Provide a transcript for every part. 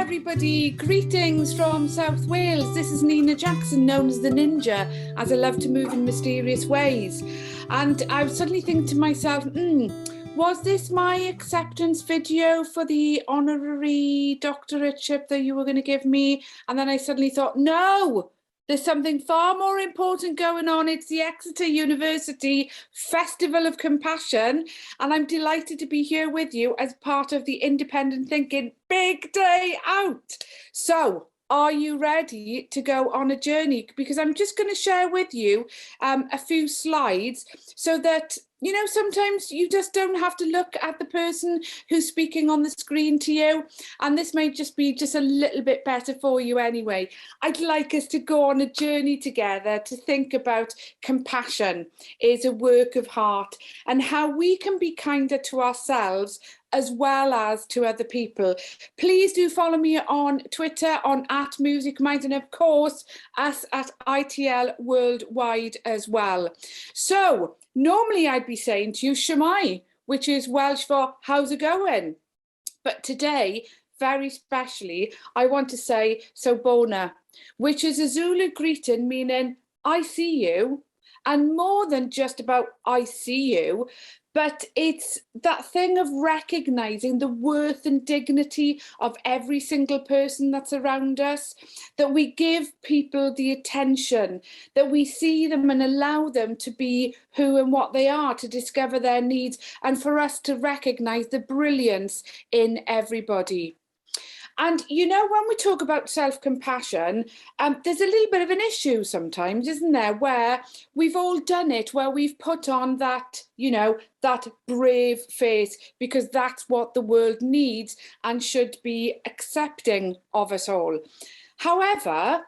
everybody, greetings from South Wales. This is Nina Jackson, known as the Ninja, as I love to move in mysterious ways. And I was suddenly thinking to myself, was this my acceptance video for the honorary doctorateship that you were going to give me? And then I suddenly thought, no, there's something far more important going on. It's the Exeter University Festival of Compassion. And I'm delighted to be here with you as part of the Independent Thinking Big Day Out. So, are you ready to go on a journey? Because I'm just going to share with you a few slides so that, you know, sometimes you just don't have to look at the person who's speaking on the screen to you. And this may just be just a little bit better for you anyway. I'd like us to go on a journey together to think about compassion is a work of heart and how we can be kinder to ourselves as well as to other people. Please do follow me on Twitter on @musicminds and of course us at ITL Worldwide as well. So normally I'd be saying to you Shemai, which is Welsh for how's it going? But today, very specially, I want to say Sawubona, which is a Zulu greeting meaning I see you, and more than just about I see you, but it's that thing of recognizing the worth and dignity of every single person that's around us, that we give people the attention, that we see them and allow them to be who and what they are, to discover their needs, and for us to recognize the brilliance in everybody. And, you know, when we talk about self-compassion, there's a little bit of an issue sometimes, isn't there, where we've all done it, where we've put on that, you know, that brave face, because that's what the world needs and should be accepting of us all. However,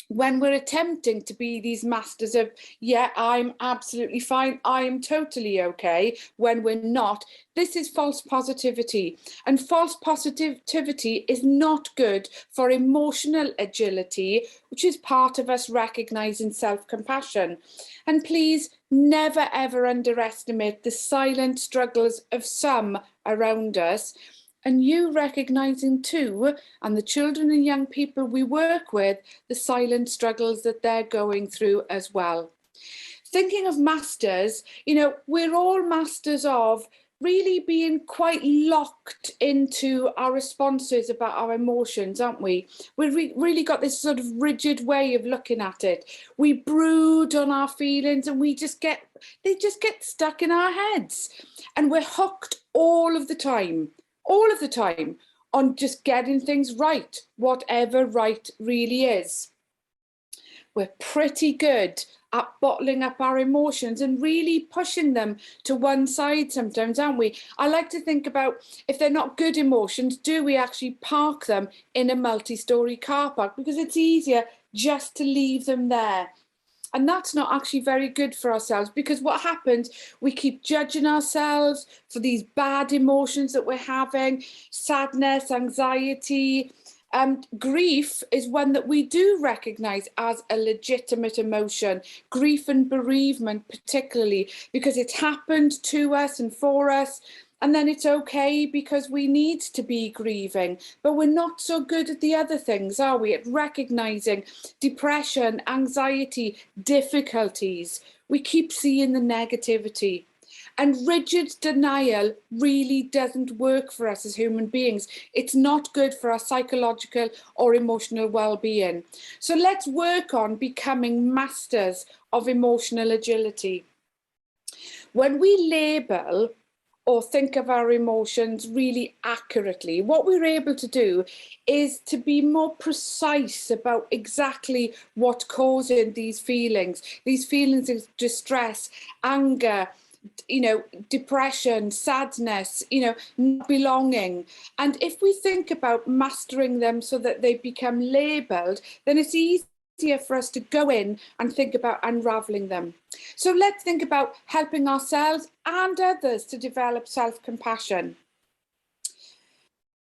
when we're attempting to be these masters of, yeah, I'm absolutely fine, I am totally okay, when we're not, this is false positivity. And false positivity is not good for emotional agility, which is part of us recognizing self-compassion. And please never ever underestimate the silent struggles of some around us. And you recognizing too, and the children and young people we work with, the silent struggles that they're going through as well. Thinking of masters, you know, we're all masters of really being quite locked into our responses about our emotions, aren't we? We've really got this sort of rigid way of looking at it. We brood on our feelings and they just get stuck in our heads. And we're hooked all of the time on just getting things right, whatever right really is. We're pretty good at bottling up our emotions and really pushing them to one side sometimes, aren't we? I like to think about, if they're not good emotions, do we actually park them in a multi-storey car park? Because it's easier just to leave them there. And that's not actually very good for ourselves, because what happens, we keep judging ourselves for these bad emotions that we're having, sadness, anxiety. Grief is one that we do recognise as a legitimate emotion, grief and bereavement particularly, because it's happened to us and for us. And then it's okay because we need to be grieving, but we're not so good at the other things, are we? At recognising depression, anxiety, difficulties. We keep seeing the negativity. And rigid denial really doesn't work for us as human beings. It's not good for our psychological or emotional well-being. So let's work on becoming masters of emotional agility. When we label or think of our emotions really accurately, what we're able to do is to be more precise about exactly what's causing these feelings of distress, anger, you know, depression, sadness, you know, not belonging. And if we think about mastering them so that they become labelled, then it's easier for us to go in and think about unraveling them. So let's think about helping ourselves and others to develop self-compassion.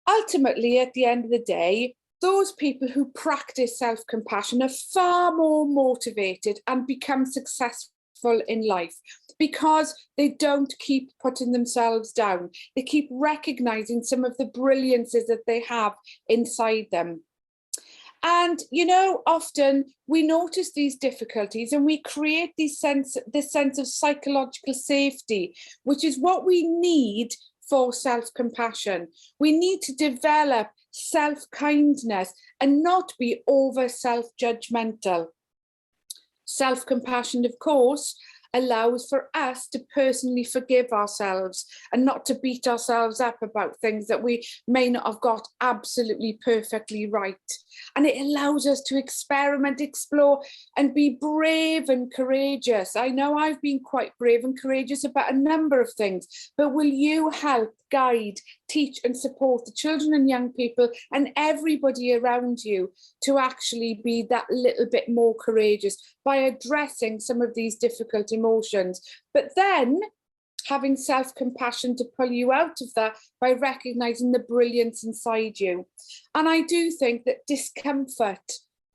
Ultimately, at the end of the day, those people who practice self-compassion are far more motivated and become successful in life because they don't keep putting themselves down. They keep recognizing some of the brilliances that they have inside them. And, often we notice these difficulties and we create this sense of psychological safety, which is what we need for self-compassion. We need to develop self-kindness and not be over self-judgmental. Self-compassion, of course, allows for us to personally forgive ourselves and not to beat ourselves up about things that we may not have got absolutely perfectly right. And it allows us to experiment, explore, and be brave and courageous. I know I've been quite brave and courageous about a number of things, but will you help, guide, teach and support the children and young people and everybody around you to actually be that little bit more courageous by addressing some of these difficult emotions, but then having self-compassion to pull you out of that by recognizing the brilliance inside you. And I do think that discomfort,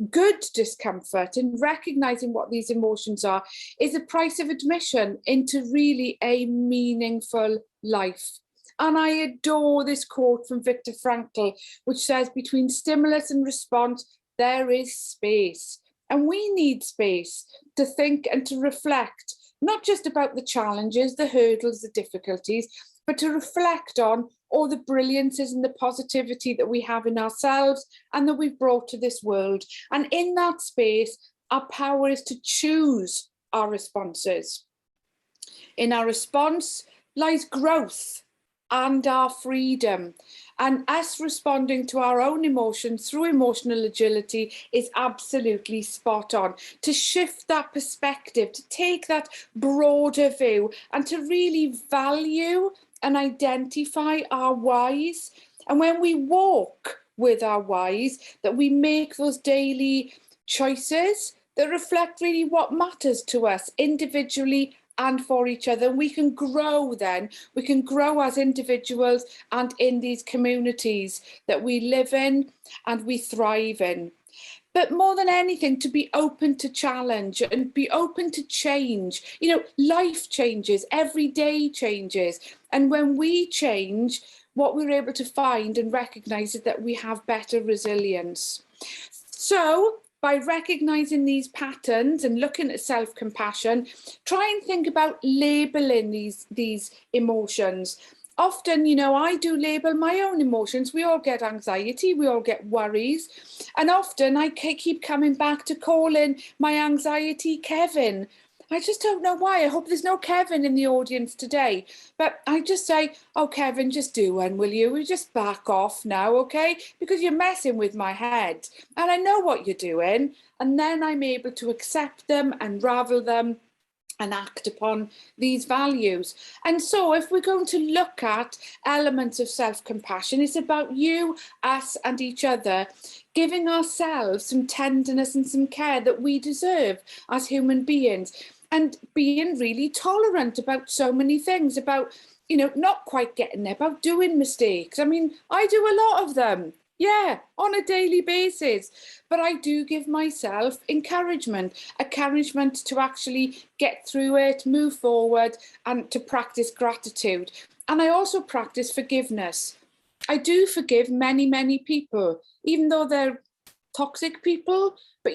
good discomfort, in recognizing what these emotions are, is a price of admission into really a meaningful life. And I adore this quote from Viktor Frankl, which says, between stimulus and response, there is space. And we need space to think and to reflect, not just about the challenges, the hurdles, the difficulties, but to reflect on all the brilliances and the positivity that we have in ourselves and that we've brought to this world. And in that space, our power is to choose our responses. In our response lies growth and our freedom. And us responding to our own emotions through emotional agility is absolutely spot on. To shift that perspective, to take that broader view and to really value and identify our whys. And when we walk with our whys, that we make those daily choices that reflect really what matters to us individually and for each other. We can grow then, we can grow as individuals and in these communities that we live in and we thrive in. But more than anything, to be open to challenge and be open to change. Life changes, every day changes. And when we change, what we're able to find and recognise is that we have better resilience. So, by recognising these patterns and looking at self-compassion, try and think about labelling these emotions. Often, I do label my own emotions. We all get anxiety, we all get worries. And often I keep coming back to calling my anxiety Kevin. I just don't know why. I hope there's no Kevin in the audience today. But I just say, oh, Kevin, just do one, will you? We just back off now, okay? Because you're messing with my head. And I know what you're doing. And then I'm able to accept them, unravel them, and act upon these values. And so if we're going to look at elements of self-compassion, it's about you, us, and each other, giving ourselves some tenderness and some care that we deserve as human beings. And being really tolerant about so many things, about, not quite getting there, about doing mistakes. I mean, I do a lot of them, on a daily basis. But I do give myself encouragement to actually get through it, move forward, and to practice gratitude. And I also practice forgiveness. I do forgive many, many people, even though they're toxic people, but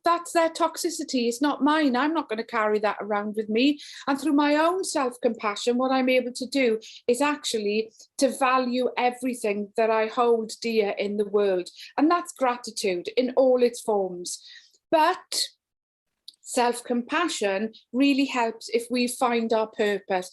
that's their toxicity, it's not mine. I'm not going to carry that around with me. And through my own self-compassion, what I'm able to do is actually to value everything that I hold dear in the world. And that's gratitude in all its forms. But self-compassion really helps if we find our purpose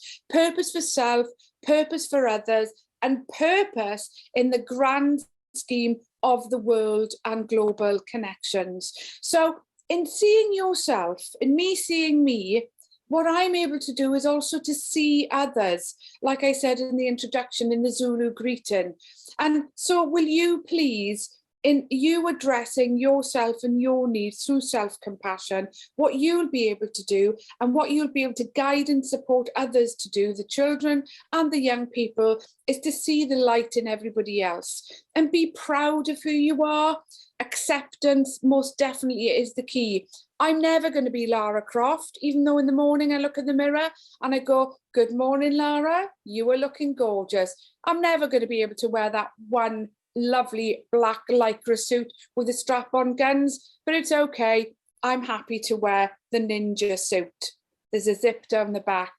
for self, purpose for others, and purpose in the grand scheme of the world and global connections. So in seeing yourself, in me seeing me, what I'm able to do is also to see others, like I said in the introduction, in the Zulu greeting. And so will you please in you addressing yourself and your needs through self-compassion, what you'll be able to do and what you'll be able to guide and support others to do, the children and the young people, is to see the light in everybody else and be proud of who you are. Acceptance most definitely is the key. I'm never going to be Lara Croft, even though in the morning I look in the mirror and I go, good morning, Lara, you are looking gorgeous. I'm never going to be able to wear that one lovely black lycra suit with the strap-on guns, but it's okay. I'm happy to wear the ninja suit. There's a zip down the back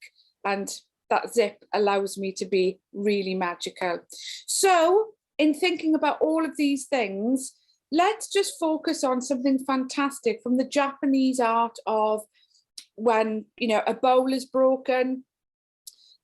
and that zip allows me to be really magical. So in thinking about all of these things, let's just focus on something fantastic from the Japanese art of when, you know, a bowl is broken,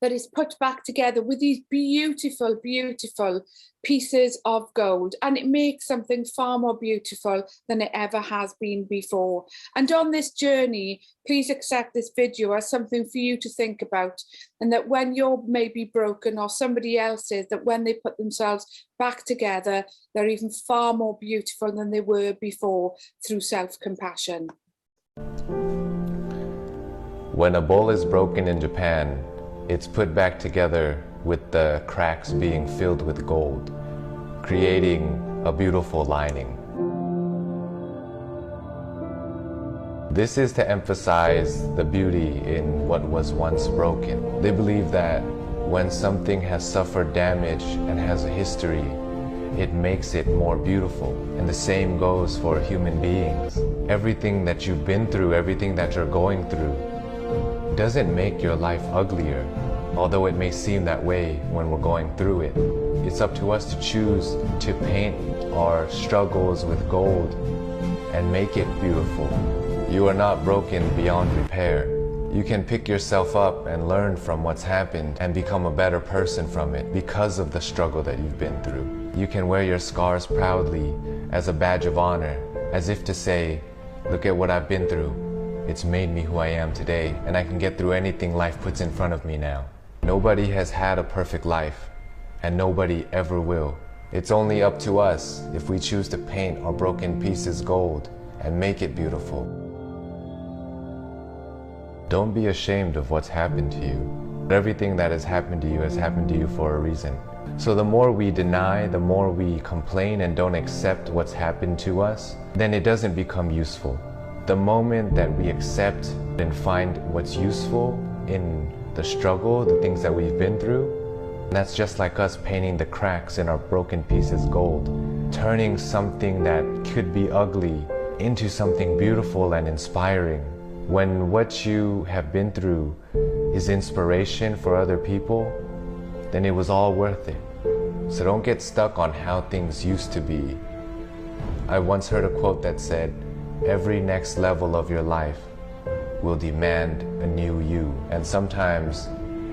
that is put back together with these beautiful, beautiful pieces of gold, and it makes something far more beautiful than it ever has been before. And on this journey, please accept this video as something for you to think about, and that when you're maybe broken or somebody else is, that when they put themselves back together, they're even far more beautiful than they were before through self-compassion. When a bowl is broken in Japan, it's put back together with the cracks being filled with gold, creating a beautiful lining. This is to emphasize the beauty in what was once broken. They believe that when something has suffered damage and has a history, it makes it more beautiful. And the same goes for human beings. Everything that you've been through, everything that you're going through, doesn't make your life uglier, although it may seem that way when we're going through it. It's up to us to choose to paint our struggles with gold and make it beautiful. You are not broken beyond repair. You can pick yourself up and learn from what's happened and become a better person from it because of the struggle that you've been through. You can wear your scars proudly as a badge of honor, as if to say, look at what I've been through. It's made me who I am today, and I can get through anything life puts in front of me now. Nobody has had a perfect life, and nobody ever will. It's only up to us if we choose to paint our broken pieces gold and make it beautiful. Don't be ashamed of what's happened to you. Everything that has happened to you has happened to you for a reason. So the more we deny, the more we complain and don't accept what's happened to us, then it doesn't become useful. The moment that we accept and find what's useful in the struggle, the things that we've been through, that's just like us painting the cracks in our broken pieces gold, turning something that could be ugly into something beautiful and inspiring. When what you have been through is inspiration for other people, then it was all worth it. So don't get stuck on how things used to be. I once heard a quote that said, every next level of your life will demand a new you. And sometimes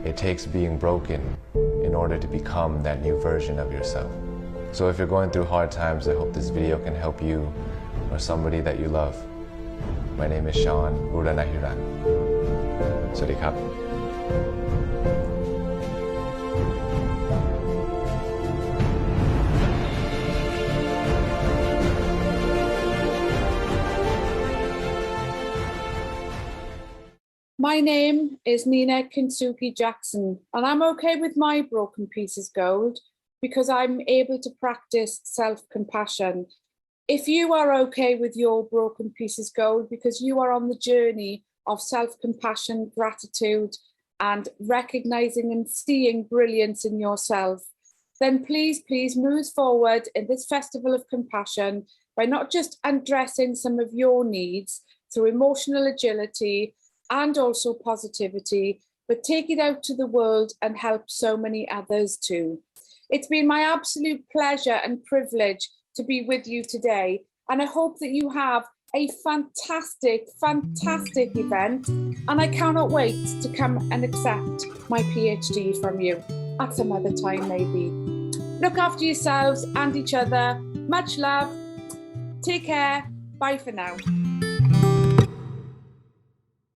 it takes being broken in order to become that new version of yourself. So if you're going through hard times, I hope this video can help you or somebody that you love. My name is Sean Uranahiran. Sawasdee krap. My name is Nina Kintsugi Jackson, and I'm okay with my broken pieces gold because I'm able to practice self-compassion. If you are okay with your broken pieces gold because you are on the journey of self-compassion, gratitude, and recognizing and seeing brilliance in yourself, then please, please move forward in this festival of compassion by not just addressing some of your needs through emotional agility and also positivity, but take it out to the world and help so many others too. It's been my absolute pleasure and privilege to be with you today, and I hope that you have a fantastic, fantastic event, and I cannot wait to come and accept my PhD from you at some other time maybe. Look after yourselves and each other. Much love. Take care. Bye for now.